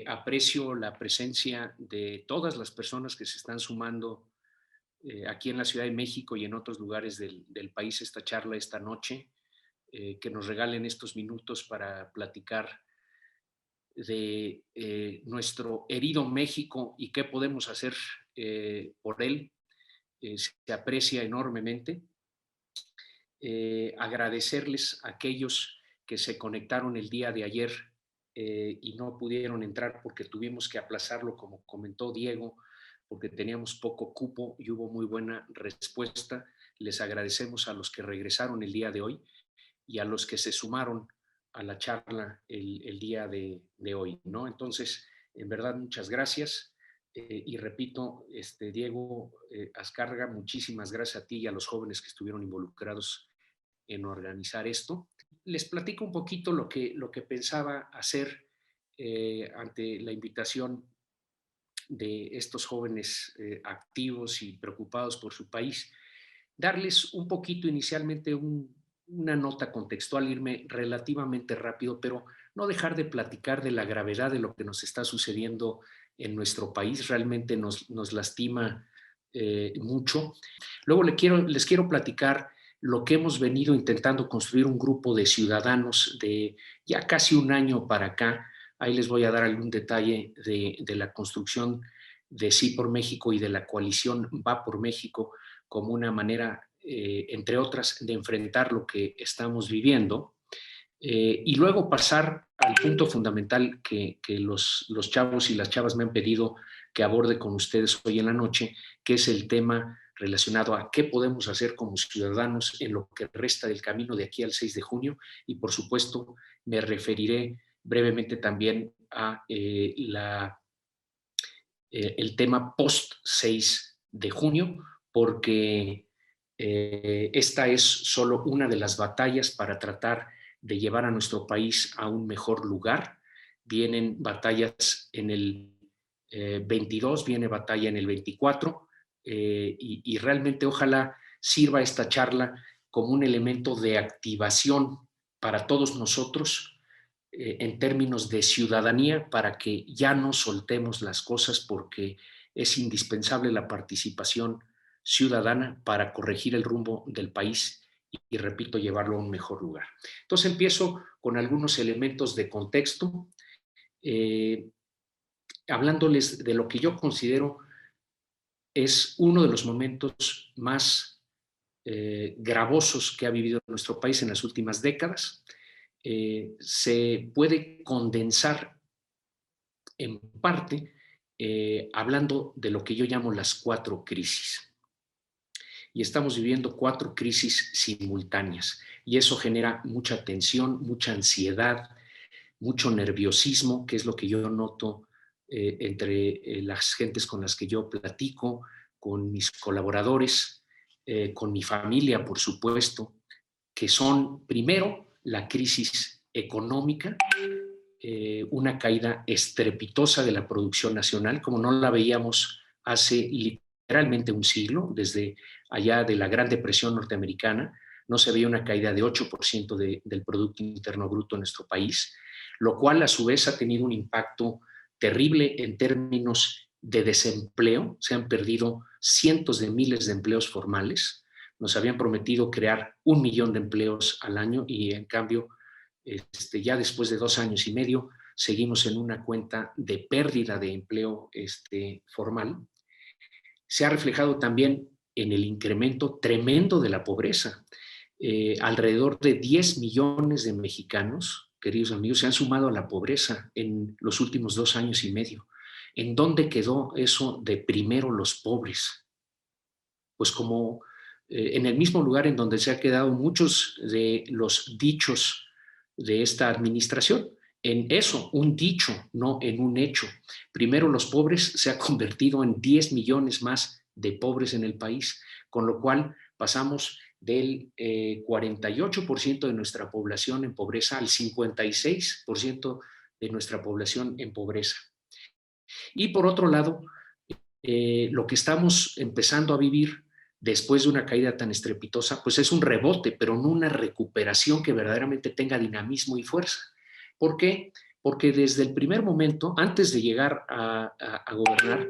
Aprecio la presencia de todas las personas que se están sumando aquí en la Ciudad de México y en otros lugares del país a esta charla esta noche, que nos regalen estos minutos para platicar de nuestro herido México y qué podemos hacer por él. Se aprecia enormemente. Agradecerles a aquellos que se conectaron el día de ayer y no pudieron entrar porque tuvimos que aplazarlo, como comentó Diego, porque teníamos poco cupo y hubo muy buena respuesta. Les agradecemos a los que regresaron el día de hoy y a los que se sumaron a la charla el día de hoy, ¿no? Entonces, en verdad, muchas gracias. Y repito, Diego Azcárraga, muchísimas gracias a ti y a los jóvenes que estuvieron involucrados en organizar esto. Les platico un poquito lo que pensaba hacer ante la invitación de estos jóvenes activos y preocupados por su país. Darles un poquito inicialmente una nota contextual, irme relativamente rápido, pero no dejar de platicar de la gravedad de lo que nos está sucediendo en nuestro país. Realmente nos lastima mucho. Luego les quiero platicar lo que hemos venido intentando construir un grupo de ciudadanos de ya casi un año para acá. Ahí les voy a dar algún detalle de la construcción de Sí por México y de la coalición Va por México como una manera, entre otras, de enfrentar lo que estamos viviendo. Y luego pasar al punto fundamental que los chavos y las chavas me han pedido que aborde con ustedes hoy en la noche, que es el tema relacionado a qué podemos hacer como ciudadanos en lo que resta del camino de aquí al 6 de junio. Y por supuesto, me referiré brevemente también a el tema post 6 de junio, porque esta es solo una de las batallas para tratar de llevar a nuestro país a un mejor lugar. Vienen batallas en el 22, viene batalla en el 24, y realmente ojalá sirva esta charla como un elemento de activación para todos nosotros en términos de ciudadanía para que ya no soltemos las cosas, porque es indispensable la participación ciudadana para corregir el rumbo del país y repito, llevarlo a un mejor lugar. Entonces empiezo con algunos elementos de contexto, eh, hablándoles de lo que yo considero es uno de los momentos más gravosos que ha vivido nuestro país en las últimas décadas. Se puede condensar en parte hablando de lo que yo llamo las cuatro crisis. Y estamos viviendo cuatro crisis simultáneas y eso genera mucha tensión, mucha ansiedad, mucho nerviosismo, que es lo que yo noto entre las gentes con las que yo platico, con mis colaboradores, con mi familia, por supuesto, que son primero la crisis económica, una caída estrepitosa de la producción nacional, como no la veíamos hace literalmente un siglo, desde allá de la Gran Depresión norteamericana, no se veía una caída de 8% del Producto Interno Bruto en nuestro país, lo cual a su vez ha tenido un impacto terrible en términos de desempleo. Se han perdido cientos de miles de empleos formales. Nos habían prometido crear 1 millón de empleos al año y en cambio ya después de 2 años y medio seguimos en una cuenta de pérdida de empleo formal. Se ha reflejado también en el incremento tremendo de la pobreza. Alrededor de 10 millones de mexicanos, queridos amigos, se han sumado a la pobreza en los últimos 2 años y medio. ¿En dónde quedó eso de primero los pobres? Pues como en el mismo lugar en donde se han quedado muchos de los dichos de esta administración, en eso, un dicho, no en un hecho. Primero los pobres se ha convertido en 10 millones más de pobres en el país, con lo cual pasamos del 48% de nuestra población en pobreza al 56% de nuestra población en pobreza. Y por otro lado, lo que estamos empezando a vivir después de una caída tan estrepitosa, pues es un rebote, pero no una recuperación que verdaderamente tenga dinamismo y fuerza. ¿Por qué? porque desde el primer momento, antes de llegar a gobernar,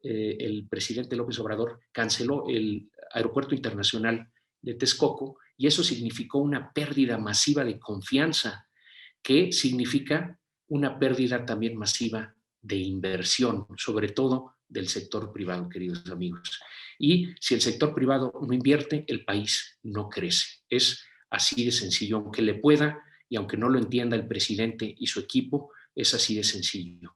el presidente López Obrador canceló el aeropuerto internacional de Texcoco y eso significó una pérdida masiva de confianza, que significa una pérdida también masiva de inversión, sobre todo del sector privado, queridos amigos. Y si el sector privado no invierte, el país no crece. Es así de sencillo, aunque le pueda y aunque no lo entienda el presidente y su equipo, es así de sencillo.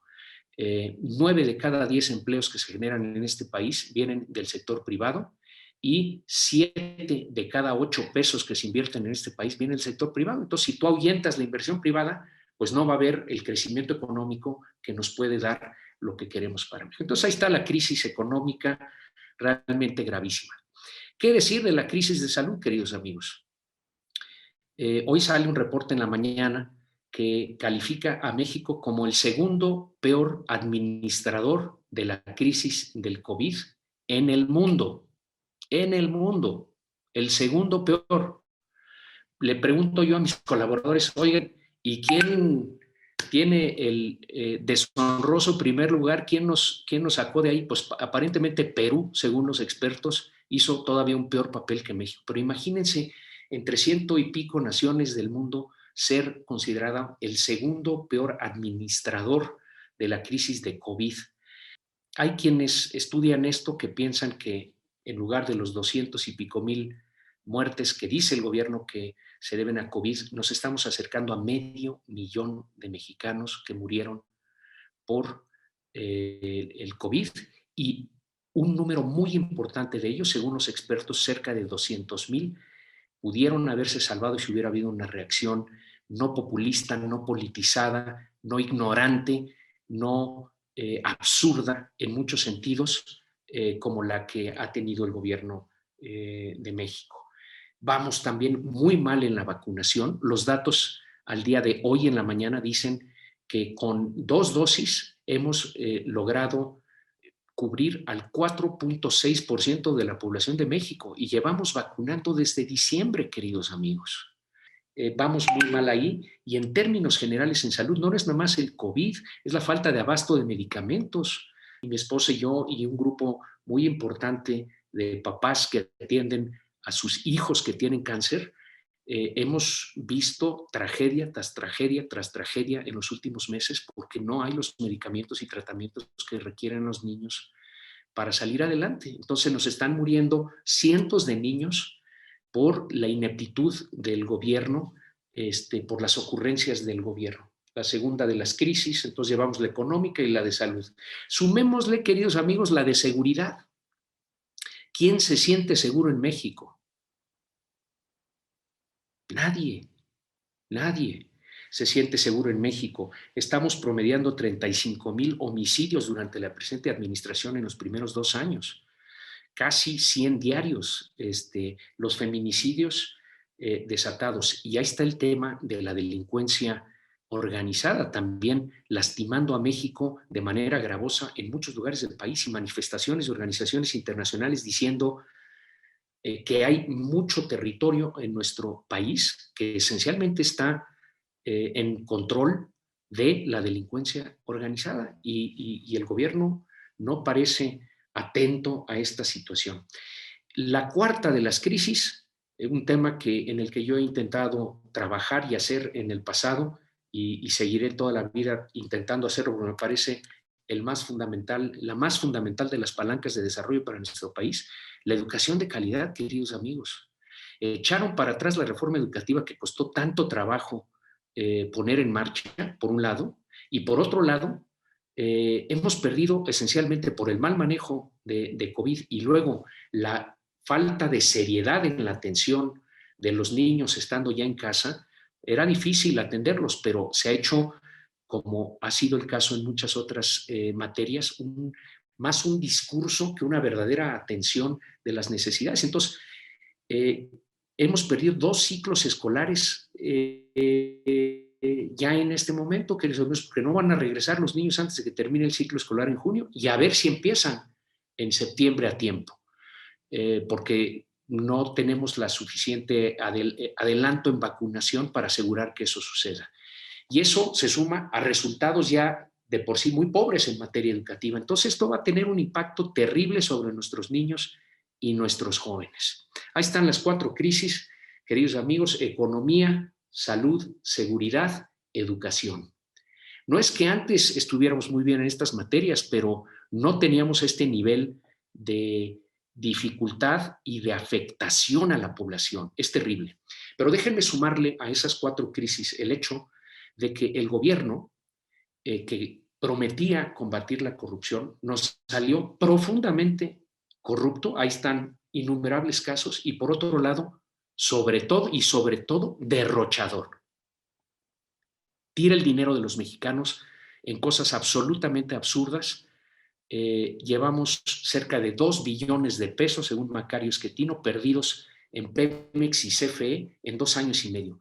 9 de cada 10 empleos que se generan en este país vienen del sector privado y 7 de cada 8 pesos que se invierten en este país vienen del sector privado. Entonces, si tú ahuyentas la inversión privada, pues no va a haber el crecimiento económico que nos puede dar lo que queremos para México. Entonces, ahí está la crisis económica realmente gravísima. ¿Qué decir de la crisis de salud, queridos amigos? Hoy sale un reporte en la mañana que califica a México como el segundo peor administrador de la crisis del COVID en el mundo. En el mundo, el segundo peor. Le pregunto yo a mis colaboradores, oigan, ¿y quién tiene el deshonroso primer lugar? ¿Quién nos sacó de ahí? Pues aparentemente Perú, según los expertos, hizo todavía un peor papel que México. Pero imagínense, entre 100 y pico naciones del mundo, ser considerada el segundo peor administrador de la crisis de COVID. Hay quienes estudian esto que piensan que en lugar de los 200 y pico mil muertes que dice el gobierno que se deben a COVID, nos estamos acercando a 500,000 de mexicanos que murieron por el COVID y un número muy importante de ellos, según los expertos, cerca de 200,000, pudieron haberse salvado si hubiera habido una reacción no populista, no politizada, no ignorante, no absurda en muchos sentidos, como la que ha tenido el gobierno de México. Vamos también muy mal en la vacunación. Los datos al día de hoy en la mañana dicen que con 2 dosis hemos logrado cubrir al 4.6% de la población de México y llevamos vacunando desde diciembre, queridos amigos. Vamos muy mal ahí y en términos generales en salud no es nada más el COVID, es la falta de abasto de medicamentos. Mi esposa y yo y un grupo muy importante de papás que atienden a sus hijos que tienen cáncer, hemos visto tragedia tras tragedia tras tragedia en los últimos meses porque no hay los medicamentos y tratamientos que requieren los niños para salir adelante. Entonces nos están muriendo cientos de niños por la ineptitud del gobierno, por las ocurrencias del gobierno. La segunda de las crisis, entonces llevamos la económica y la de salud. Sumémosle, queridos amigos, la de seguridad. ¿Quién se siente seguro en México? Nadie, nadie se siente seguro en México. Estamos promediando 35,000 homicidios durante la presente administración en los primeros 2 años. Casi 100 diarios, los feminicidios desatados. Y ahí está el tema de la delincuencia organizada, también lastimando a México de manera gravosa en muchos lugares del país y manifestaciones de organizaciones internacionales diciendo que hay mucho territorio en nuestro país que esencialmente está en control de la delincuencia organizada y el gobierno no parece atento a esta situación. La cuarta de las crisis, un tema en el que yo he intentado trabajar y hacer en el pasado y seguiré toda la vida intentando hacerlo porque me parece la más fundamental de las palancas de desarrollo para nuestro país, la educación de calidad, queridos amigos. Echaron para atrás la reforma educativa que costó tanto trabajo poner en marcha, por un lado, y por otro lado, hemos perdido esencialmente por el mal manejo de COVID y luego la falta de seriedad en la atención de los niños estando ya en casa. Era difícil atenderlos, pero se ha hecho, como ha sido el caso en muchas otras materias, más un discurso que una verdadera atención de las necesidades. Entonces, hemos perdido 2 ciclos escolares ya en este momento, porque no van a regresar los niños antes de que termine el ciclo escolar en junio y a ver si empiezan en septiembre a tiempo, porque no tenemos la suficiente adelanto en vacunación para asegurar que eso suceda. Y eso se suma a resultados ya de por sí muy pobres en materia educativa. Entonces, esto va a tener un impacto terrible sobre nuestros niños y nuestros jóvenes. Ahí están las 4 crisis, queridos amigos: economía, salud, seguridad, educación. No es que antes estuviéramos muy bien en estas materias, pero no teníamos este nivel de dificultad y de afectación a la población. Es terrible. Pero déjenme sumarle a esas 4 crisis el hecho de que el gobierno, que prometía combatir la corrupción, nos salió profundamente corrupto. Ahí están innumerables casos. Y por otro lado, sobre todo, derrochador. Tira el dinero de los mexicanos en cosas absolutamente absurdas. Llevamos cerca de 2 billones de pesos, según Macario Esquetino, perdidos en Pemex y CFE en 2 años y medio.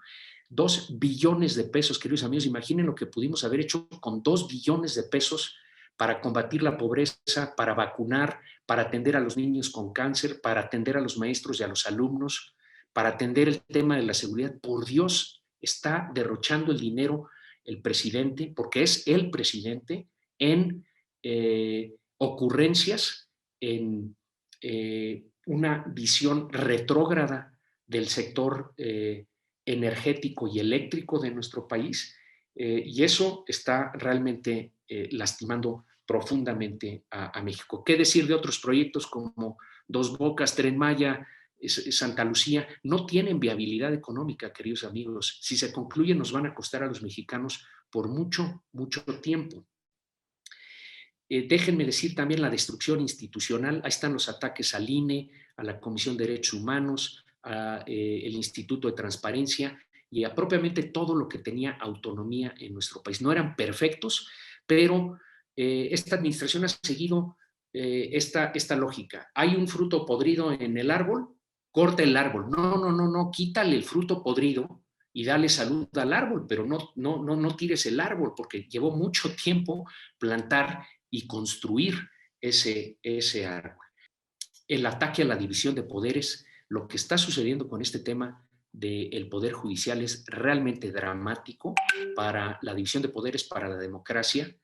2 billones de pesos, queridos amigos. Imaginen lo que pudimos haber hecho con 2 billones de pesos para combatir la pobreza, para vacunar, para atender a los niños con cáncer, para atender a los maestros y a los alumnos, para atender el tema de la seguridad. Por Dios, está derrochando el dinero el presidente, porque es el presidente, en ocurrencias, en una visión retrógrada del sector energético y eléctrico de nuestro país, y eso está realmente lastimando profundamente a México. ¿Qué decir de otros proyectos como Dos Bocas, Tren Maya, Santa Lucía? No tienen viabilidad económica, queridos amigos. Si se concluyen, nos van a costar a los mexicanos por mucho, mucho tiempo. Déjenme decir también la destrucción institucional. Ahí están los ataques al INE, a la Comisión de Derechos Humanos, al Instituto de Transparencia y a propiamente todo lo que tenía autonomía en nuestro país. No eran perfectos, pero esta administración ha seguido esta lógica. Hay un fruto podrido en el árbol, corta el árbol. No, quítale el fruto podrido y dale salud al árbol, pero no tires el árbol, porque llevó mucho tiempo plantar y construir ese árbol. El ataque a la división de poderes, lo que está sucediendo con este tema del Poder Judicial es realmente dramático para la división de poderes, para la democracia,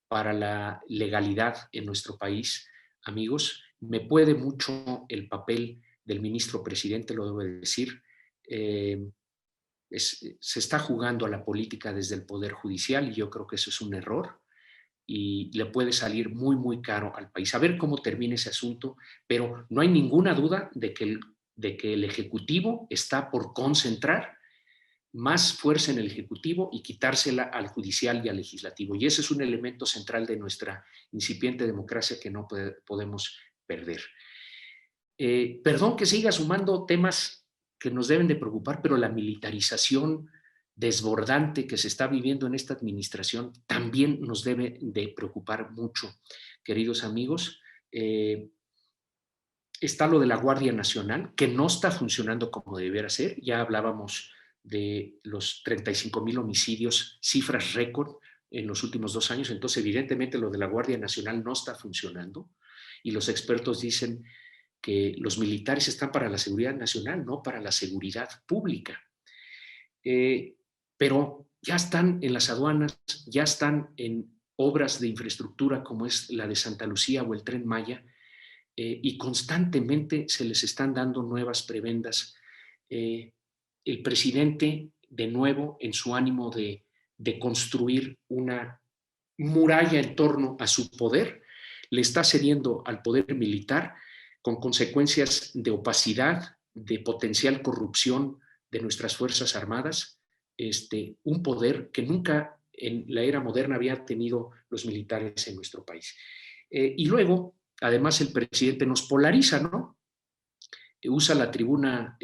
para la legalidad en nuestro país. Amigos, me puede mucho el papel del ministro presidente, lo debo decir. Se está jugando a la política desde el Poder Judicial y yo creo que eso es un error y le puede salir muy, muy caro al país. A ver cómo termina ese asunto, pero no hay ninguna duda de que el Ejecutivo está por concentrar más fuerza en el Ejecutivo y quitársela al Judicial y al Legislativo. Y ese es un elemento central de nuestra incipiente democracia que no podemos perder. Perdón que siga sumando temas que nos deben de preocupar, pero la militarización desbordante que se está viviendo en esta administración también nos debe de preocupar mucho, queridos amigos. Está lo de la Guardia Nacional, que no está funcionando como debiera ser. Ya hablábamos de los 35,000 homicidios, cifras récord en los últimos 2 años. Entonces, evidentemente, lo de la Guardia Nacional no está funcionando. Y los expertos dicen que los militares están para la seguridad nacional, no para la seguridad pública. Pero ya están en las aduanas, ya están en obras de infraestructura como es la de Santa Lucía o el Tren Maya, y constantemente se les están dando nuevas prebendas. El presidente, de nuevo, en su ánimo de construir una muralla en torno a su poder, le está cediendo al poder militar con consecuencias de opacidad, de potencial corrupción de nuestras Fuerzas Armadas, un poder que nunca en la era moderna había tenido los militares en nuestro país. Y luego, además, el presidente nos polariza, ¿no? Usa la tribuna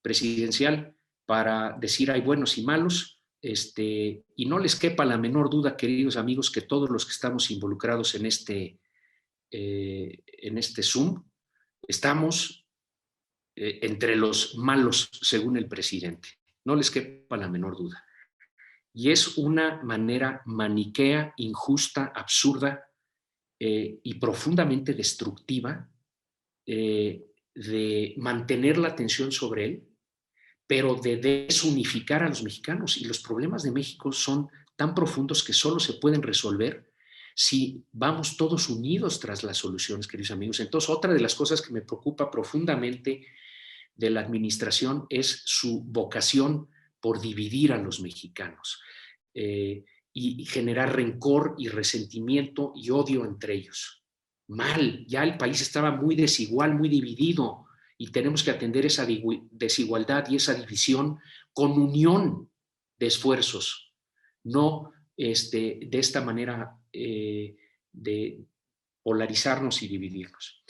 presidencial para decir hay buenos y malos, y no les quepa la menor duda, queridos amigos, que todos los que estamos involucrados en este Zoom estamos entre los malos, según el presidente. No les quepa la menor duda. Y es una manera maniquea, injusta, absurda y profundamente destructiva de mantener la atención sobre él pero de desunificar a los mexicanos. Y los problemas de México son tan profundos que solo se pueden resolver si vamos todos unidos tras las soluciones, queridos amigos. Entonces, otra de las cosas que me preocupa profundamente de la administración es su vocación por dividir a los mexicanos y generar rencor y resentimiento y odio entre ellos. Mal, ya el país estaba muy desigual, muy dividido, y tenemos que atender esa desigualdad y esa división con unión de esfuerzos, no de esta manera de polarizarnos y dividirnos.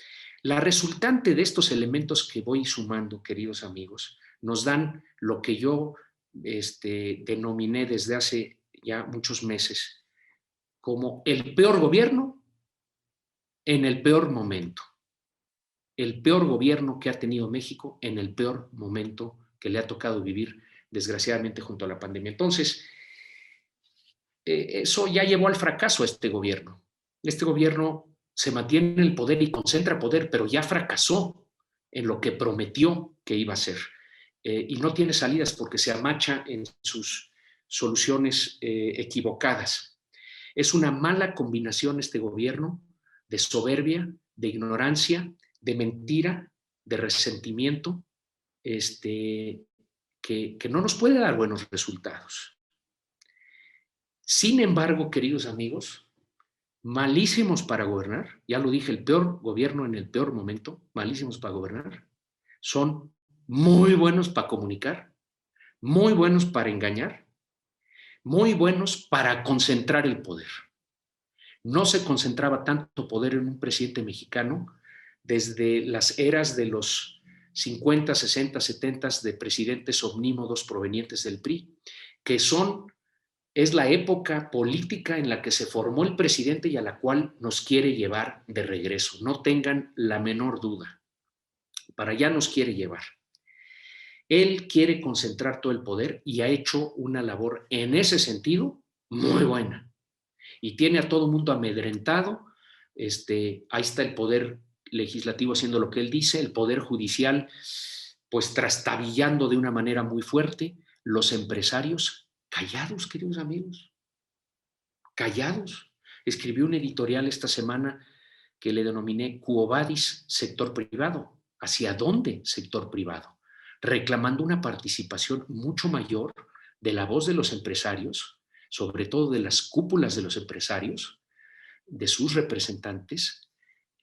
La resultante de estos elementos que voy sumando, queridos amigos, nos dan lo que yo denominé desde hace ya muchos meses como el peor gobierno en el peor momento. El peor gobierno que ha tenido México en el peor momento que le ha tocado vivir, desgraciadamente, junto a la pandemia. Entonces, eso ya llevó al fracaso a este gobierno. Este gobierno se mantiene en el poder y concentra poder, pero ya fracasó en lo que prometió que iba a hacer. Y no tiene salidas porque se amacha en sus soluciones equivocadas. Es una mala combinación este gobierno de soberbia, de ignorancia, de mentira, de resentimiento, que no nos puede dar buenos resultados. Sin embargo, queridos amigos, malísimos para gobernar, ya lo dije, el peor gobierno en el peor momento, malísimos para gobernar, son muy buenos para comunicar, muy buenos para engañar, muy buenos para concentrar el poder. No se concentraba tanto poder en un presidente mexicano desde las eras de los 50, 60, 70 de presidentes omnímodos provenientes del PRI, que es la época política en la que se formó el presidente y a la cual nos quiere llevar de regreso. No tengan la menor duda. Para allá nos quiere llevar. Él quiere concentrar todo el poder y ha hecho una labor en ese sentido muy buena. Y tiene a todo el mundo amedrentado. Ahí está el poder legislativo haciendo lo que él dice, el poder judicial pues trastabillando de una manera muy fuerte, los empresarios callados, queridos amigos, callados. Escribí un editorial esta semana que le denominé Quo Vadis sector privado. ¿Hacia dónde sector privado? Reclamando una participación mucho mayor de la voz de los empresarios, sobre todo de las cúpulas de los empresarios, de sus representantes,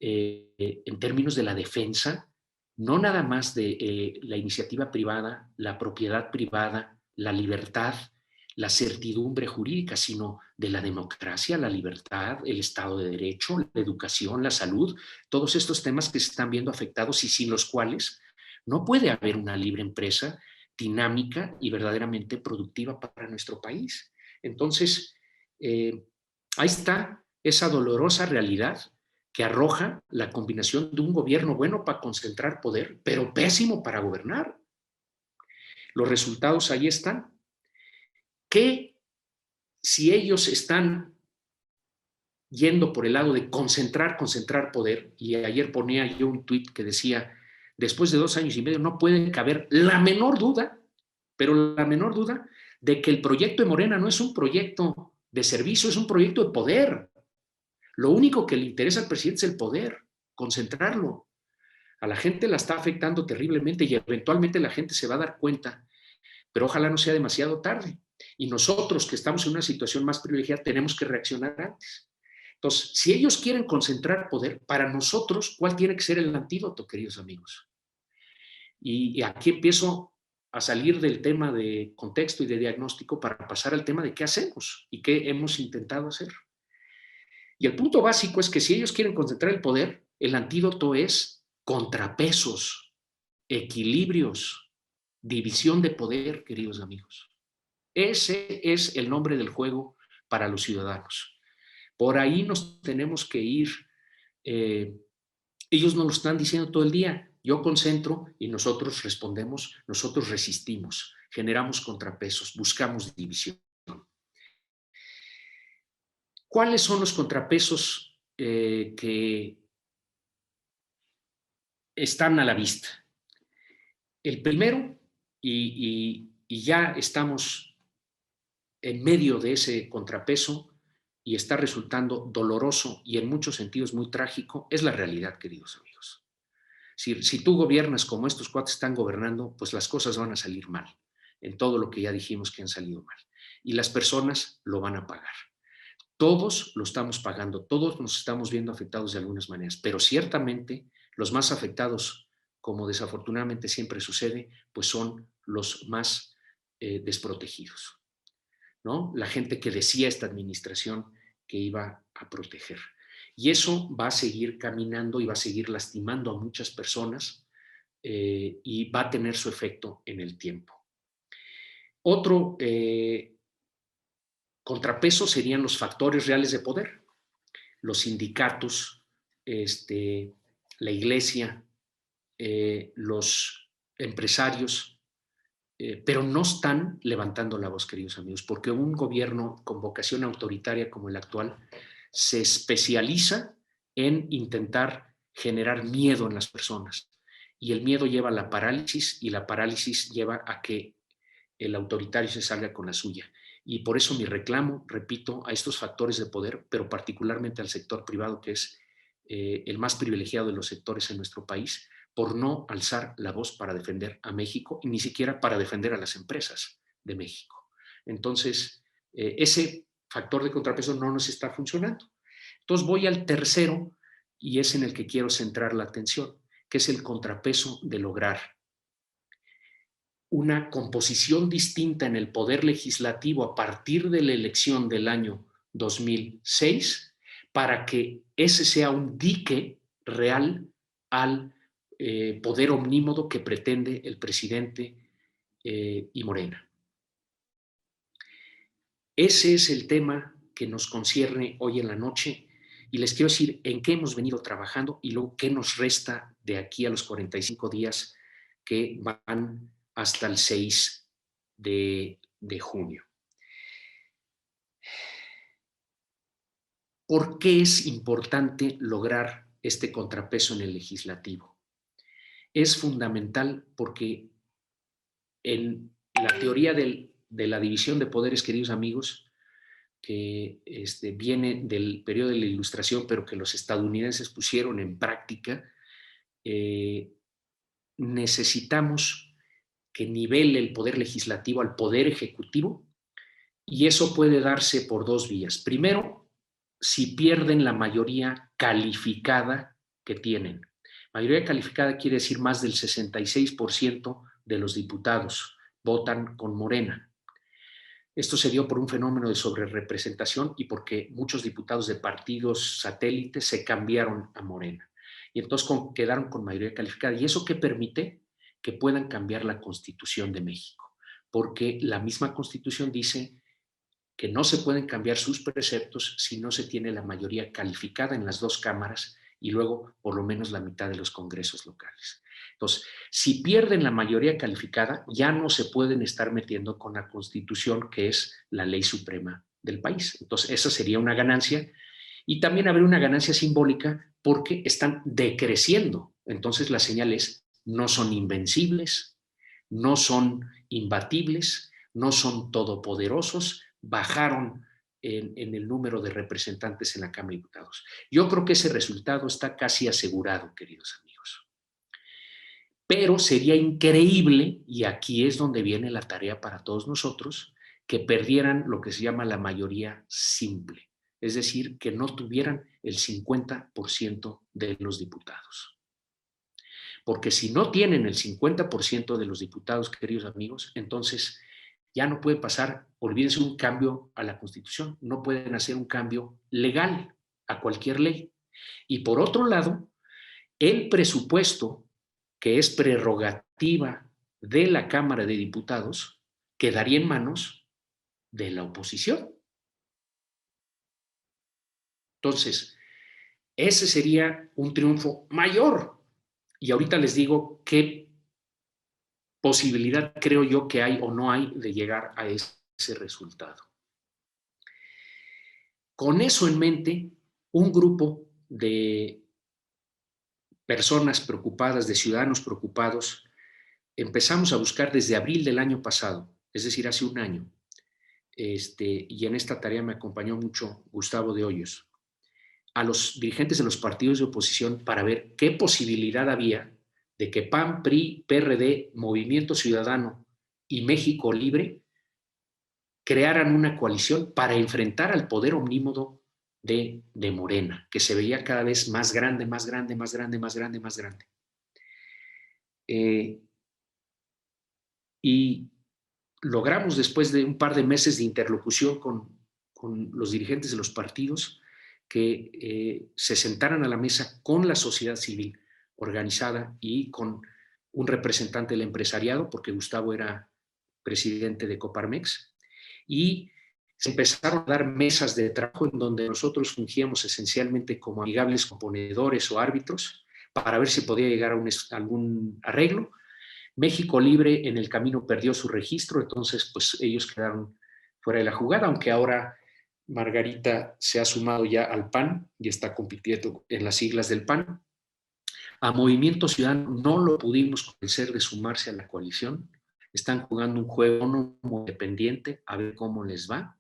en términos de la defensa, no nada más de la iniciativa privada, la propiedad privada, la libertad, la certidumbre jurídica, sino de la democracia, la libertad, el Estado de Derecho, la educación, la salud, todos estos temas que se están viendo afectados y sin los cuales no puede haber una libre empresa dinámica y verdaderamente productiva para nuestro país. Entonces, ahí está esa dolorosa realidad que arroja la combinación de un gobierno bueno para concentrar poder, pero pésimo para gobernar. Los resultados ahí están. Que si ellos están yendo por el lado de concentrar poder, y ayer ponía yo un tuit que decía, después de 2 años y medio no puede caber la menor duda, pero la menor duda de que el proyecto de Morena no es un proyecto de servicio, es un proyecto de poder. Lo único que le interesa al presidente es el poder, concentrarlo. A la gente la está afectando terriblemente y eventualmente la gente se va a dar cuenta, pero ojalá no sea demasiado tarde. Y nosotros que estamos en una situación más privilegiada tenemos que reaccionar antes. Entonces, si ellos quieren concentrar poder, para nosotros, ¿cuál tiene que ser el antídoto, queridos amigos? Y aquí empiezo a salir del tema de contexto y de diagnóstico para pasar al tema de qué hacemos y qué hemos intentado hacer. Y el punto básico es que si ellos quieren concentrar el poder, el antídoto es contrapesos, equilibrios, división de poder, queridos amigos. Ese es el nombre del juego para los ciudadanos. Por ahí nos tenemos que ir. Ellos nos lo están diciendo todo el día. Yo concentro y nosotros respondemos, nosotros resistimos, generamos contrapesos, buscamos división. ¿Cuáles son los contrapesos que están a la vista? El primero y ya estamos en medio de ese contrapeso y está resultando doloroso y en muchos sentidos muy trágico, es la realidad, queridos amigos. Si tú gobiernas como estos cuates están gobernando, pues las cosas van a salir mal, en todo lo que ya dijimos que han salido mal. Y las personas lo van a pagar. Todos lo estamos pagando, todos nos estamos viendo afectados de algunas maneras, pero ciertamente los más afectados, como desafortunadamente siempre sucede, pues son los más desprotegidos, ¿no? La gente que decía esta administración que iba a proteger. Y eso va a seguir caminando y va a seguir lastimando a muchas personas y va a tener su efecto en el tiempo. Otro contrapeso serían los factores reales de poder, los sindicatos, la iglesia, los empresarios, pero no están levantando la voz, queridos amigos, porque un gobierno con vocación autoritaria como el actual se especializa en intentar generar miedo en las personas. Y el miedo lleva a la parálisis y la parálisis lleva a que el autoritario se salga con la suya. Y por eso mi reclamo, repito, a estos factores de poder, pero particularmente al sector privado, que es el más privilegiado de los sectores en nuestro país, por no alzar la voz para defender a México y ni siquiera para defender a las empresas de México. Entonces, ese factor de contrapeso no nos está funcionando. Entonces voy al tercero y es en el que quiero centrar la atención, que es el contrapeso de lograr una composición distinta en el poder legislativo a partir de la elección del año 2006 para que ese sea un dique real al poder omnímodo que pretende el presidente y Morena. Ese es el tema que nos concierne hoy en la noche y les quiero decir en qué hemos venido trabajando y luego qué nos resta de aquí a los 45 días que van hasta el 6 de junio. ¿Por qué es importante lograr este contrapeso en el legislativo? Es fundamental porque en la teoría de la división de poderes, queridos amigos, que viene del periodo de la Ilustración, pero que los estadounidenses pusieron en práctica, necesitamos que nivele el poder legislativo al poder ejecutivo, y eso puede darse por dos vías. Primero, si pierden la mayoría calificada que tienen. Mayoría calificada quiere decir más del 66% de los diputados votan con Morena. Esto se dio por un fenómeno de sobrerepresentación y porque muchos diputados de partidos satélites se cambiaron a Morena. Y entonces quedaron con mayoría calificada. ¿Y eso qué permite? Que puedan cambiar la Constitución de México. Porque la misma Constitución dice que no se pueden cambiar sus preceptos si no se tiene la mayoría calificada en las dos cámaras y luego por lo menos la mitad de los congresos locales. Entonces, si pierden la mayoría calificada, ya no se pueden estar metiendo con la Constitución, que es la ley suprema del país. Entonces, esa sería una ganancia. Y también habría una ganancia simbólica porque están decreciendo. Entonces, la señal es, no son invencibles, no son imbatibles, no son todopoderosos, bajaron en el número de representantes en la Cámara de Diputados. Yo creo que ese resultado está casi asegurado, queridos amigos. Pero sería increíble, y aquí es donde viene la tarea para todos nosotros, que perdieran lo que se llama la mayoría simple, es decir, que no tuvieran el 50% de los diputados. Porque si no tienen el 50% de los diputados, queridos amigos, entonces ya no puede pasar, olvídense, un cambio a la Constitución, no pueden hacer un cambio legal a cualquier ley. Y por otro lado, el presupuesto, que es prerrogativa de la Cámara de Diputados, quedaría en manos de la oposición. Entonces, ese sería un triunfo mayor. Y ahorita les digo qué posibilidad creo yo que hay o no hay de llegar a ese resultado. Con eso en mente, un grupo de personas preocupadas, de ciudadanos preocupados, Empezamos a buscar desde abril del año pasado, es decir, hace un año, y en esta tarea me acompañó mucho Gustavo de Hoyos, a los dirigentes de los partidos de oposición para ver qué posibilidad había de que PAN, PRI, PRD, Movimiento Ciudadano y México Libre crearan una coalición para enfrentar al poder omnímodo de Morena, que se veía cada vez más grande, más grande, más grande, más grande, más grande. Y logramos, después de un par de meses de interlocución con los dirigentes de los partidos, que se sentaran a la mesa con la sociedad civil organizada y con un representante del empresariado, porque Gustavo era presidente de Coparmex, y se empezaron a dar mesas de trabajo en donde nosotros fungíamos esencialmente como amigables componedores o árbitros para ver si podía llegar a algún arreglo. México Libre en el camino perdió su registro, entonces pues ellos quedaron fuera de la jugada, aunque ahora Margarita se ha sumado ya al PAN y está compitiendo en las siglas del PAN. A Movimiento Ciudadano no lo pudimos convencer de sumarse a la coalición. Están jugando un juego no independiente, a ver cómo les va,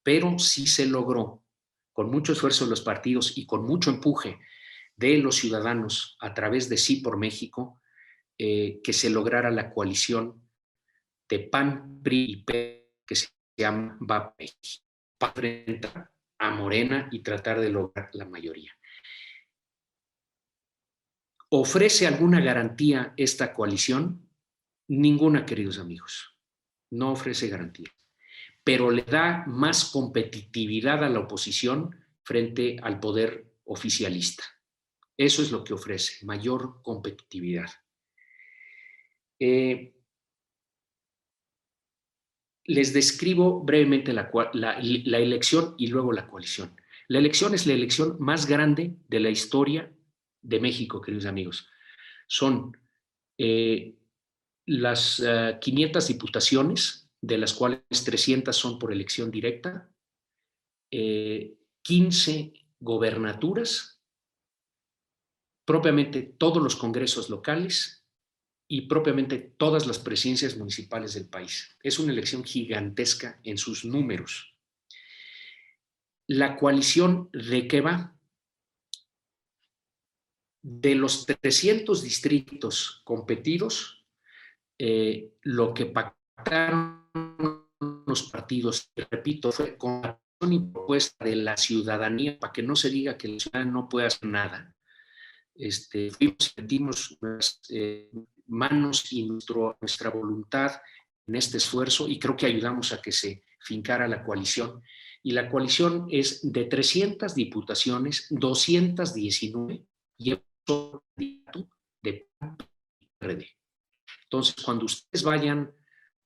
pero sí se logró, con mucho esfuerzo de los partidos y con mucho empuje de los ciudadanos a través de Sí por México, que se lograra la coalición de PAN, PRI y PRD, que se llama Va México, para enfrentar a Morena y tratar de lograr la mayoría. ¿Ofrece alguna garantía esta coalición? Ninguna, queridos amigos. No ofrece garantía, pero le da más competitividad a la oposición frente al poder oficialista. Eso es lo que ofrece, mayor competitividad. Les describo brevemente la elección y luego la coalición. La elección es la elección más grande de la historia de México, queridos amigos. Son las 500 diputaciones, de las cuales 300 son por elección directa, 15 gobernaturas, propiamente todos los congresos locales y propiamente todas las presidencias municipales del país. Es una elección gigantesca en sus números. ¿La coalición de qué va? De los 300 distritos competidos, lo que pactaron los partidos, repito, fue con la propuesta de la ciudadanía, para que no se diga que la ciudadanía no puede hacer nada. Metimos nuestras manos y nuestra voluntad en este esfuerzo y creo que ayudamos a que se fincara la coalición. Y la coalición es de 300 diputaciones, 219 y de PRD. Entonces, cuando ustedes vayan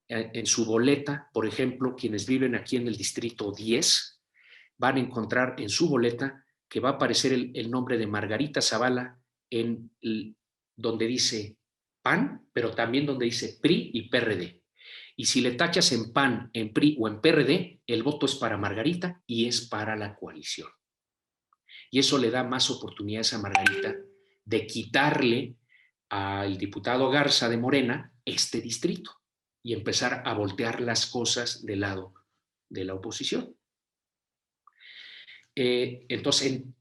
en su boleta, por ejemplo, quienes viven aquí en el distrito 10, van a encontrar en su boleta que va a aparecer el nombre de Margarita Zavala en donde dice PAN, pero también donde dice PRI y PRD. Y si le tachas en PAN, en PRI o en PRD, el voto es para Margarita y es para la coalición. Y eso le da más oportunidades a Margarita de quitarle al diputado Garza de Morena este distrito y empezar a voltear las cosas del lado de la oposición. Entonces, en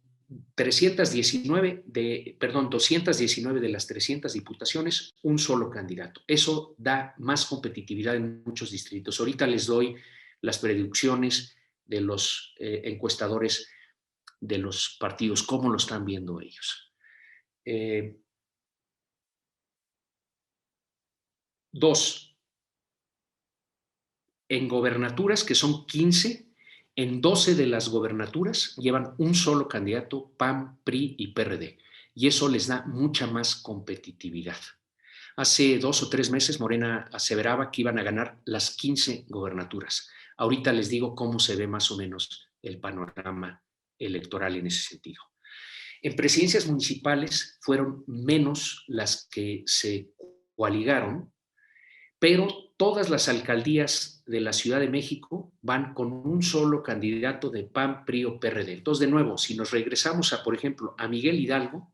219 de las 300 diputaciones, un solo candidato. Eso da más competitividad en muchos distritos. Ahorita les doy las predicciones de los encuestadores de los partidos, cómo lo están viendo ellos. Dos, en gobernaturas, que son 15, en 12 de las gobernaturas llevan un solo candidato, PAN, PRI y PRD, y eso les da mucha más competitividad. Hace 2 o 3 meses Morena aseveraba que iban a ganar las 15 gobernaturas. Ahorita les digo cómo se ve más o menos el panorama electoral en ese sentido. En presidencias municipales fueron menos las que se coaligaron, pero todas las alcaldías de la Ciudad de México van con un solo candidato de PAN, PRI o PRD. Entonces, de nuevo, si nos regresamos a, por ejemplo, a Miguel Hidalgo,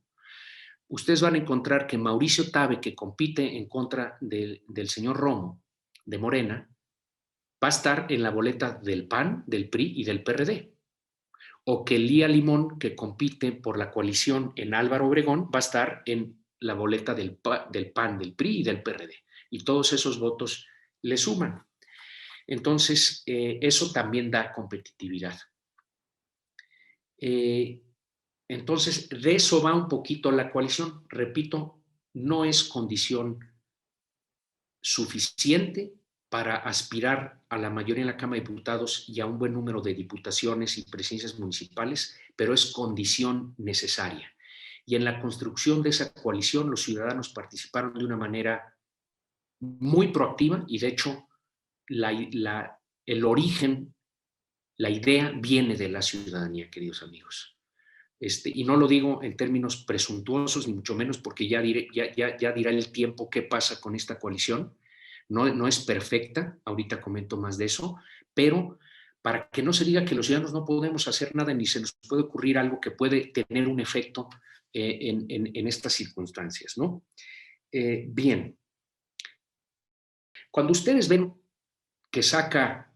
ustedes van a encontrar que Mauricio Tabe, que compite en contra del señor Romo, de Morena, va a estar en la boleta del PAN, del PRI y del PRD. O que Lía Limón, que compite por la coalición en Álvaro Obregón, va a estar en la boleta del PAN, del PRI y del PRD. Y todos esos votos le suman. Entonces, eso también da competitividad. Entonces, de eso va un poquito la coalición. Repito, no es condición suficiente para aspirar a la mayoría en la Cámara de Diputados y a un buen número de diputaciones y presidencias municipales, pero es condición necesaria. Y en la construcción de esa coalición, los ciudadanos participaron de una manera muy proactiva y, de hecho, el origen, la idea viene de la ciudadanía, queridos amigos. Y no lo digo en términos presuntuosos, ni mucho menos, porque ya dirá el tiempo qué pasa con esta coalición. No es perfecta, ahorita comento más de eso, pero para que no se diga que los ciudadanos no podemos hacer nada ni se nos puede ocurrir algo que puede tener un efecto en estas circunstancias, ¿no? Bien, cuando ustedes ven que saca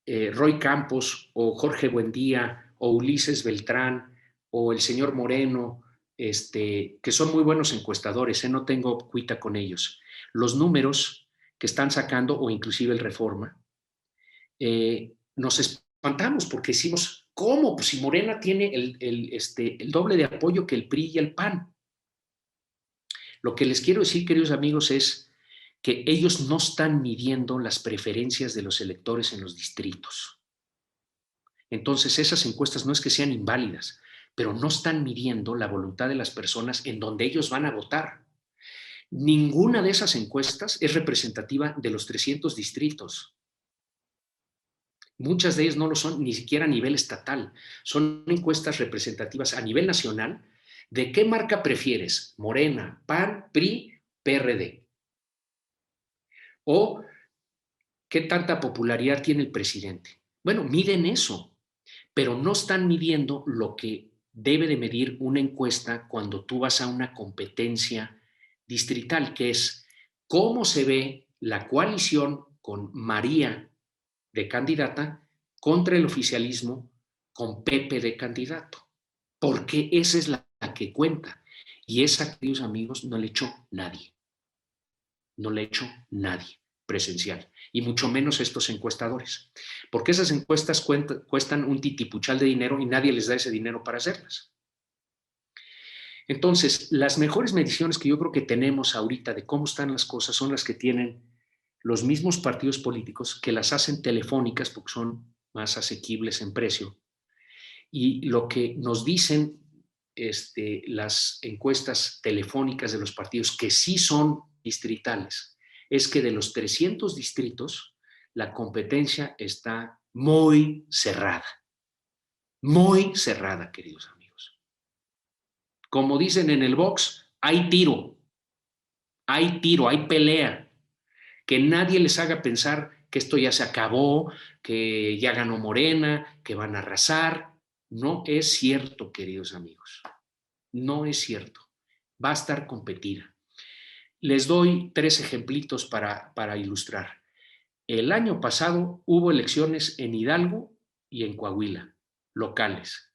Roy Campos o Jorge Buendía o Ulises Beltrán o el señor Moreno, que son muy buenos encuestadores, no tengo cuita con ellos, los números que están sacando, o inclusive el Reforma, nos espantamos porque decimos, ¿cómo? Pues si Morena tiene el doble de apoyo que el PRI y el PAN. Lo que les quiero decir, queridos amigos, es que ellos no están midiendo las preferencias de los electores en los distritos. Entonces, esas encuestas no es que sean inválidas, pero no están midiendo la voluntad de las personas en donde ellos van a votar. Ninguna de esas encuestas es representativa de los 300 distritos. Muchas de ellas no lo son ni siquiera a nivel estatal. Son encuestas representativas a nivel nacional. ¿De qué marca prefieres? Morena, PAN, PRI, PRD. O ¿qué tanta popularidad tiene el presidente? Bueno, miden eso, pero no están midiendo lo que debe de medir una encuesta cuando tú vas a una competencia distrital, que es cómo se ve la coalición con María de candidata contra el oficialismo con Pepe de candidato, porque esa es la que cuenta. Y esa, queridos amigos, no le echó nadie. No le echó nadie presencial, y mucho menos estos encuestadores, porque esas encuestas cuestan un titipuchal de dinero y nadie les da ese dinero para hacerlas. Entonces, las mejores mediciones que yo creo que tenemos ahorita de cómo están las cosas son las que tienen los mismos partidos políticos, que las hacen telefónicas porque son más asequibles en precio. Y lo que nos dicen las encuestas telefónicas de los partidos, que sí son distritales, es que de los 300 distritos, la competencia está muy cerrada, queridos amigos. Como dicen en el box, hay tiro, hay pelea, que nadie les haga pensar que esto ya se acabó, que ya ganó Morena, que van a arrasar. No es cierto, queridos amigos, no es cierto. Va a estar competida. Les doy 3 ejemplitos para ilustrar. El año pasado hubo elecciones en Hidalgo y en Coahuila, locales,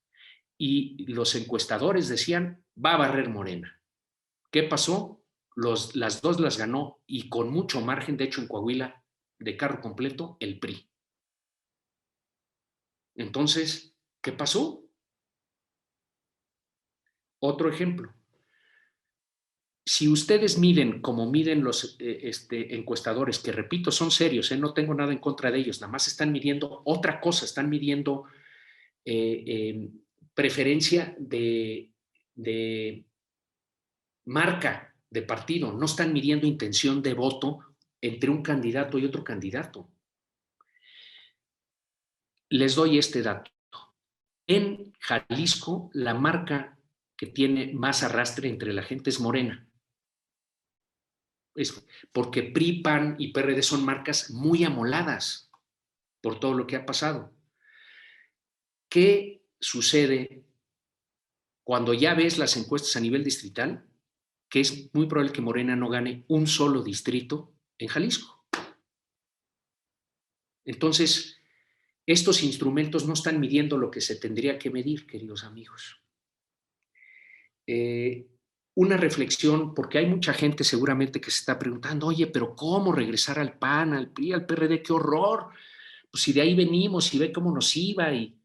y los encuestadores decían, va a barrer Morena. ¿Qué pasó? Las dos las ganó, y con mucho margen, de hecho en Coahuila, de carro completo, el PRI. Entonces, ¿qué pasó? Otro ejemplo. Si ustedes miden como miden los encuestadores, que repito, son serios, no tengo nada en contra de ellos, nada más están midiendo otra cosa, están midiendo preferencia de marca de partido, no están midiendo intención de voto entre un candidato y otro candidato. Les doy este dato. En Jalisco, la marca que tiene más arrastre entre la gente es Morena. Porque PRI, PAN y PRD son marcas muy amoladas por todo lo que ha pasado. ¿Qué sucede cuando ya ves las encuestas a nivel distrital? que es muy probable que Morena no gane un solo distrito en Jalisco. Entonces, estos instrumentos no están midiendo lo que se tendría que medir, queridos amigos. Una reflexión, porque hay mucha gente seguramente que se está preguntando, oye, pero ¿cómo regresar al PAN, al PRI, al PRD? ¡Qué horror! Pues si de ahí venimos y ve cómo nos iba. Y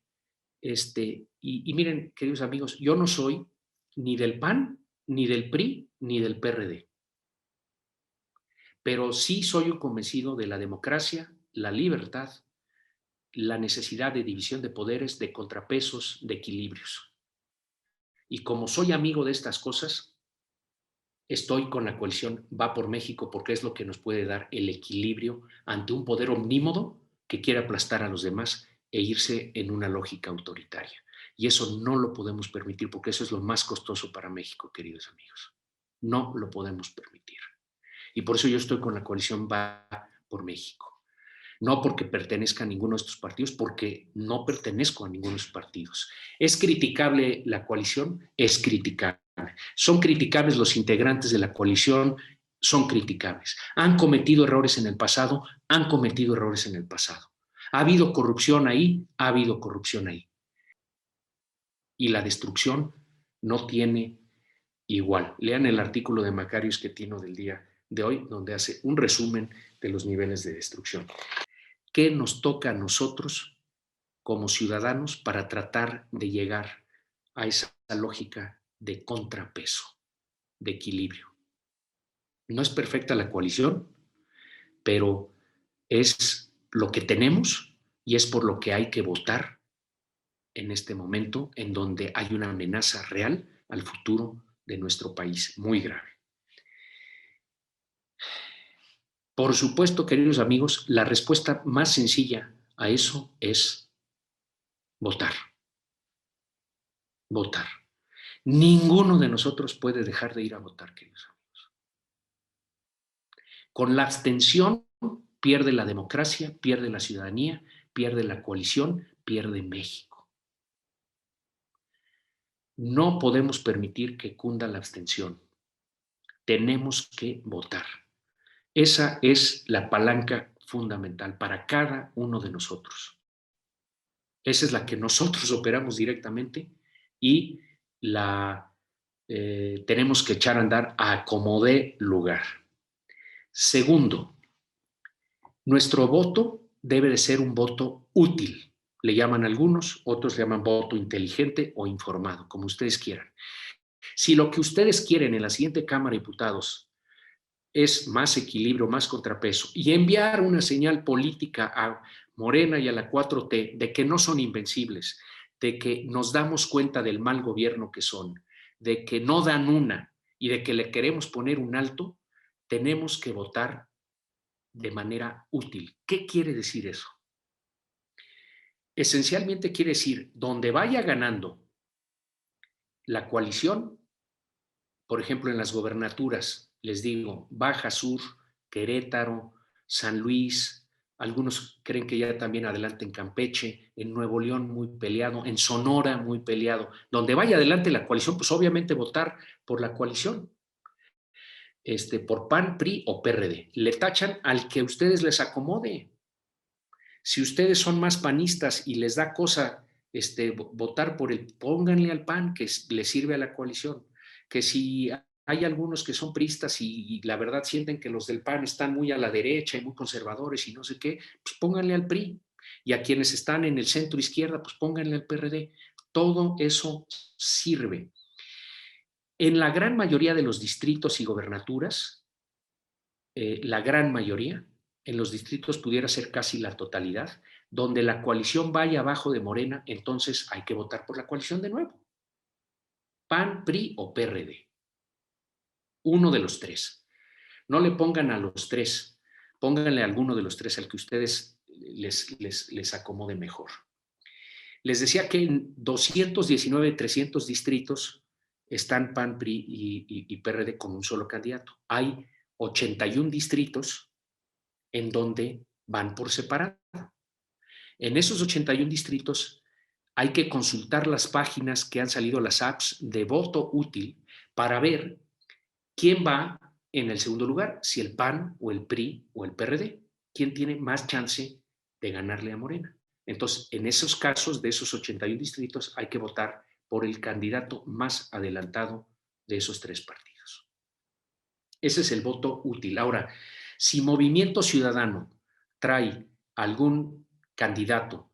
miren, queridos amigos, yo no soy ni del PAN, ni del PRI, ni del PRD. Pero sí soy un convencido de la democracia, la libertad, la necesidad de división de poderes, de contrapesos, de equilibrios. Y como soy amigo de estas cosas, estoy con la coalición Va por México porque es lo que nos puede dar el equilibrio ante un poder omnímodo que quiere aplastar a los demás e irse en una lógica autoritaria. Y eso no lo podemos permitir porque eso es lo más costoso para México, queridos amigos. No lo podemos permitir. Y por eso yo estoy con la coalición Va por México. No porque pertenezca a ninguno de estos partidos, porque no pertenezco a ninguno de estos partidos. ¿Es criticable la coalición? Es criticable. ¿Son criticables los integrantes de la coalición? Son criticables. ¿Han cometido errores en el pasado? Han cometido errores en el pasado. ¿Ha habido corrupción ahí? Ha habido corrupción ahí. Y la destrucción no tiene igual. Lean el artículo de Macario Schettino del día de hoy, donde hace un resumen de los niveles de destrucción. ¿Qué nos toca a nosotros como ciudadanos para tratar de llegar a esa lógica de contrapeso, de equilibrio? No es perfecta la coalición, pero es lo que tenemos y es por lo que hay que votar en este momento en donde hay una amenaza real al futuro de nuestro país, muy grave. Por supuesto, queridos amigos, la respuesta más sencilla a eso es votar. Votar. Ninguno de nosotros puede dejar de ir a votar, queridos amigos. Con la abstención pierde la democracia, pierde la ciudadanía, pierde la coalición, pierde México. No podemos permitir que cunda la abstención. Tenemos que votar. Esa es la palanca fundamental para cada uno de nosotros. Esa es la que nosotros operamos directamente y la tenemos que echar a andar a como dé lugar. Segundo, nuestro voto debe de ser un voto útil. Le llaman algunos, otros le llaman voto inteligente o informado, como ustedes quieran. Si lo que ustedes quieren en la siguiente Cámara de Diputados es más equilibrio, más contrapeso y enviar una señal política a Morena y a la 4T de que no son invencibles, de que nos damos cuenta del mal gobierno que son, de que no dan una y de que le queremos poner un alto, tenemos que votar de manera útil. ¿Qué quiere decir eso? Esencialmente quiere decir, donde vaya ganando la coalición, por ejemplo, en las gobernaturas, les digo, Baja Sur, Querétaro, San Luis, algunos creen que ya también adelante en Campeche, en Nuevo León muy peleado, en Sonora muy peleado. Donde vaya adelante la coalición, pues obviamente votar por la coalición. Por PAN, PRI o PRD. Le tachan al que a ustedes les acomode. Si ustedes son más panistas y les da cosa votar por el, pónganle al PAN que le sirve a la coalición. Que si hay algunos que son priistas y la verdad sienten que los del PAN están muy a la derecha y muy conservadores y no sé qué, pues pónganle al PRI. Y a quienes están en el centro izquierda, pues pónganle al PRD. Todo eso sirve. En la gran mayoría de los distritos y gobernaturas, la gran mayoría, en los distritos pudiera ser casi la totalidad, donde la coalición vaya abajo de Morena, entonces hay que votar por la coalición de nuevo. PAN, PRI o PRD. Uno de los tres. No le pongan a los tres, pónganle a alguno de los tres, al que ustedes les acomode mejor. Les decía que en 219, 300 distritos están PAN, PRI y PRD con un solo candidato. Hay 81 distritos en donde van por separado. En esos 81 distritos hay que consultar las páginas que han salido, las apps de voto útil, para ver ¿quién va en el segundo lugar? Si el PAN o el PRI o el PRD. ¿Quién tiene más chance de ganarle a Morena? Entonces, en esos casos, de esos 81 distritos, hay que votar por el candidato más adelantado de esos tres partidos. Ese es el voto útil. Ahora, si Movimiento Ciudadano trae algún candidato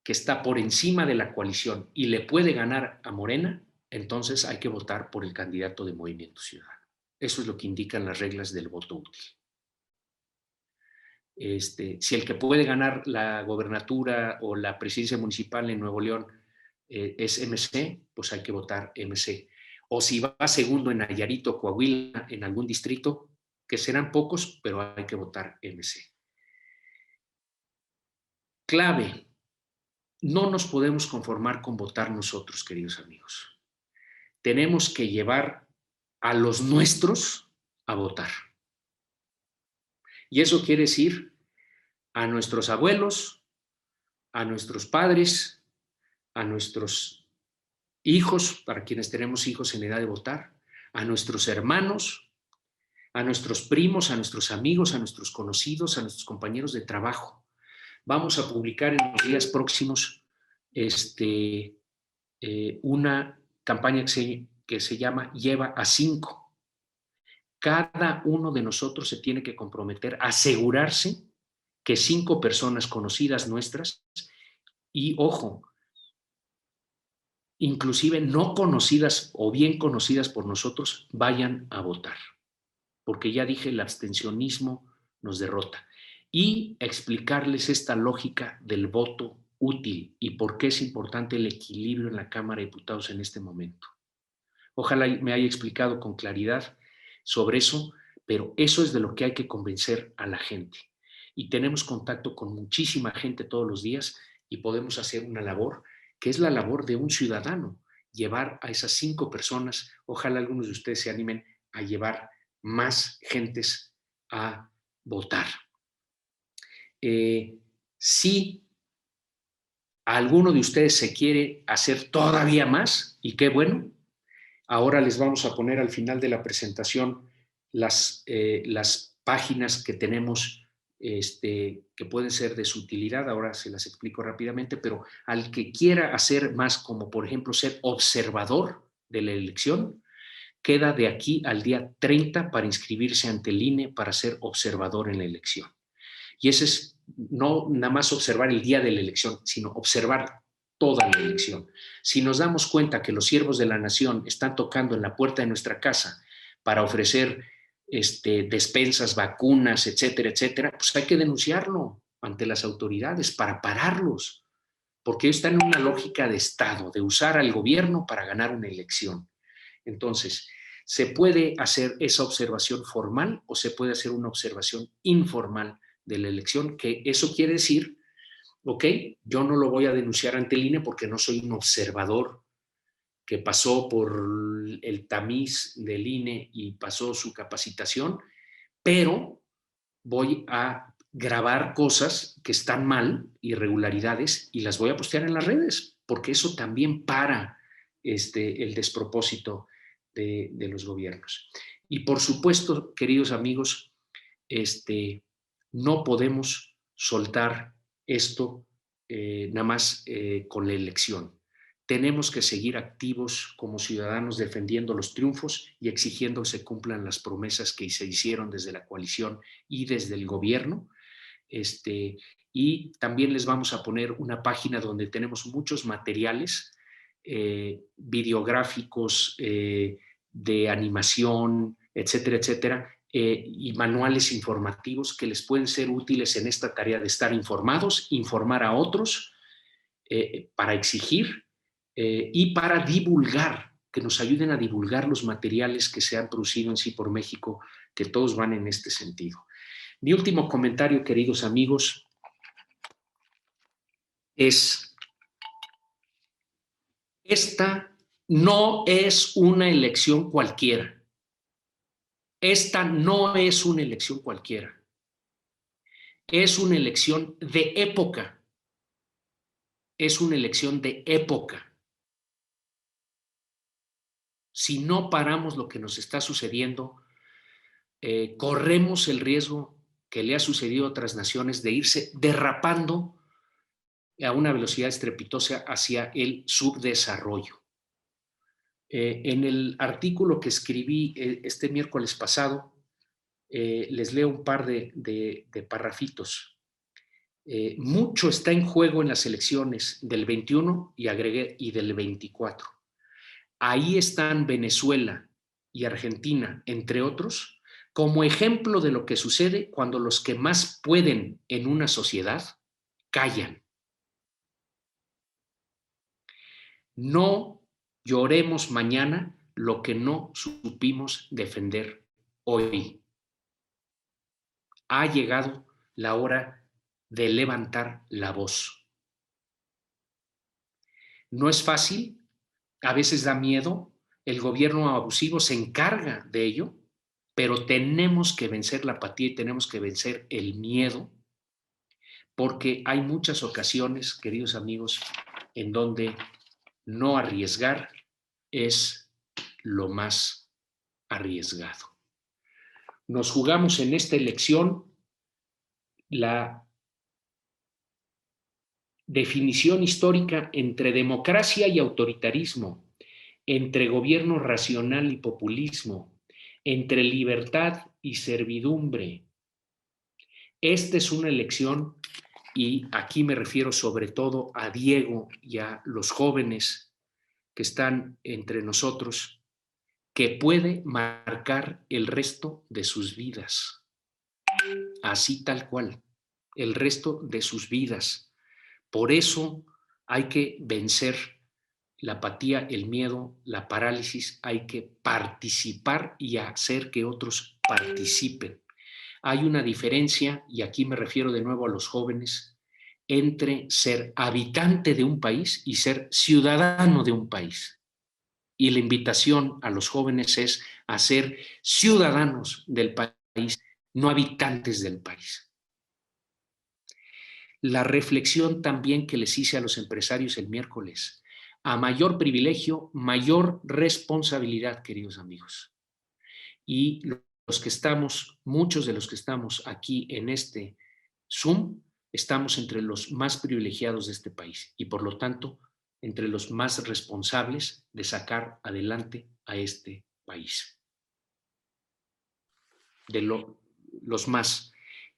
que está por encima de la coalición y le puede ganar a Morena, entonces hay que votar por el candidato de Movimiento Ciudadano. Eso es lo que indican las reglas del voto útil. Si el que puede ganar la gobernatura o la presidencia municipal en Nuevo León es MC, pues hay que votar MC. O si va segundo en Nayarit o Coahuila, en algún distrito, que serán pocos, pero hay que votar MC. Clave, no nos podemos conformar con votar nosotros, queridos amigos. Tenemos que llevar a los nuestros a votar. Y eso quiere decir a nuestros abuelos, a nuestros padres, a nuestros hijos, para quienes tenemos hijos en edad de votar, a nuestros hermanos, a nuestros primos, a nuestros amigos, a nuestros conocidos, a nuestros compañeros de trabajo. Vamos a publicar en los días próximos una campaña que se llama Lleva a 5. Cada uno de nosotros se tiene que comprometer a asegurarse que 5 personas conocidas nuestras, y ojo, inclusive no conocidas o bien conocidas por nosotros, vayan a votar. Porque ya dije, el abstencionismo nos derrota. Y explicarles esta lógica del voto útil y por qué es importante el equilibrio en la Cámara de Diputados en este momento. Ojalá me haya explicado con claridad sobre eso, pero eso es de lo que hay que convencer a la gente. Y tenemos contacto con muchísima gente todos los días y podemos hacer una labor que es la labor de un ciudadano, llevar a esas 5 personas, ojalá algunos de ustedes se animen a llevar más gentes a votar. Si alguno de ustedes se quiere hacer todavía más, y qué bueno, ahora les vamos a poner al final de la presentación las páginas que tenemos que pueden ser de su utilidad. Ahora se las explico rápidamente, pero al que quiera hacer más, como por ejemplo ser observador de la elección, queda de aquí al día 30 para inscribirse ante el INE para ser observador en la elección. Y ese es no nada más observar el día de la elección, sino observar toda la elección. Si nos damos cuenta que los siervos de la nación están tocando en la puerta de nuestra casa para ofrecer despensas, vacunas, etcétera, etcétera, pues hay que denunciarlo ante las autoridades para pararlos, porque ellos están en una lógica de Estado, de usar al gobierno para ganar una elección. Entonces, se puede hacer esa observación formal o se puede hacer una observación informal de la elección, que eso quiere decir, ok, yo no lo voy a denunciar ante el INE porque no soy un observador que pasó por el tamiz del INE y pasó su capacitación, pero voy a grabar cosas que están mal, irregularidades, y las voy a postear en las redes, porque eso también para el despropósito de los gobiernos. Y por supuesto, queridos amigos, no podemos soltar esto nada más con la elección. Tenemos que seguir activos como ciudadanos defendiendo los triunfos y exigiendo que se cumplan las promesas que se hicieron desde la coalición y desde el gobierno. Y también les vamos a poner una página donde tenemos muchos materiales videográficos, de animación, etcétera, etcétera, y manuales informativos que les pueden ser útiles en esta tarea de estar informados, informar a otros, para exigir y para divulgar, que nos ayuden a divulgar los materiales que se han producido en Sí por México, que todos van en este sentido. Mi último comentario, queridos amigos, es: esta no es una elección cualquiera. Esta no es una elección cualquiera. Es una elección de época. Es una elección de época. si no paramos lo que nos está sucediendo, corremos el riesgo que le ha sucedido a otras naciones de irse derrapando a una velocidad estrepitosa hacia el subdesarrollo. En el artículo que escribí este miércoles pasado, les leo un par de parrafitos. Mucho está en juego en las elecciones del 21 y agregué y del 24. Ahí están Venezuela y Argentina, entre otros, como ejemplo de lo que sucede cuando los que más pueden en una sociedad callan. No lloremos mañana lo que no supimos defender hoy. Ha llegado la hora de levantar la voz. No es fácil, a veces da miedo, el gobierno abusivo se encarga de ello, pero tenemos que vencer la apatía y tenemos que vencer el miedo, porque hay muchas ocasiones, queridos amigos, en donde no arriesgar es lo más arriesgado. Nos jugamos en esta elección la definición histórica entre democracia y autoritarismo, entre gobierno racional y populismo, entre libertad y servidumbre. Esta es una elección, y aquí me refiero sobre todo a Diego y a los jóvenes que están entre nosotros, que puede marcar el resto de sus vidas, así tal cual, el resto de sus vidas. Por eso hay que vencer la apatía, el miedo, la parálisis, hay que participar y hacer que otros participen. Hay una diferencia, y aquí me refiero de nuevo a los jóvenes, entre ser habitante de un país y ser ciudadano de un país. Y la invitación a los jóvenes es a ser ciudadanos del país, no habitantes del país. La reflexión también que les hice a los empresarios el miércoles: a mayor privilegio, mayor responsabilidad, queridos amigos. Y los que estamos, muchos de los que estamos aquí en este Zoom, estamos entre los más privilegiados de este país y por lo tanto entre los más responsables de sacar adelante a este país. Los más.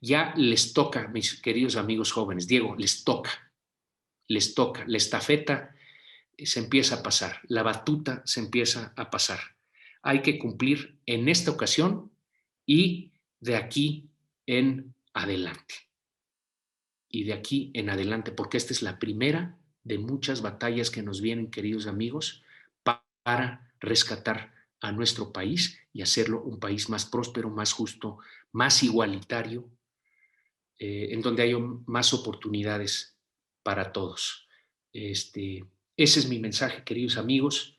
Ya les toca, mis queridos amigos jóvenes, Diego, les toca, la estafeta se empieza a pasar, la batuta se empieza a pasar. Hay que cumplir en esta ocasión y de aquí en adelante. Y de aquí en adelante, porque esta es la primera de muchas batallas que nos vienen, queridos amigos, para rescatar a nuestro país y hacerlo un país más próspero, más justo, más igualitario, en donde haya más oportunidades para todos. Ese es mi mensaje, queridos amigos.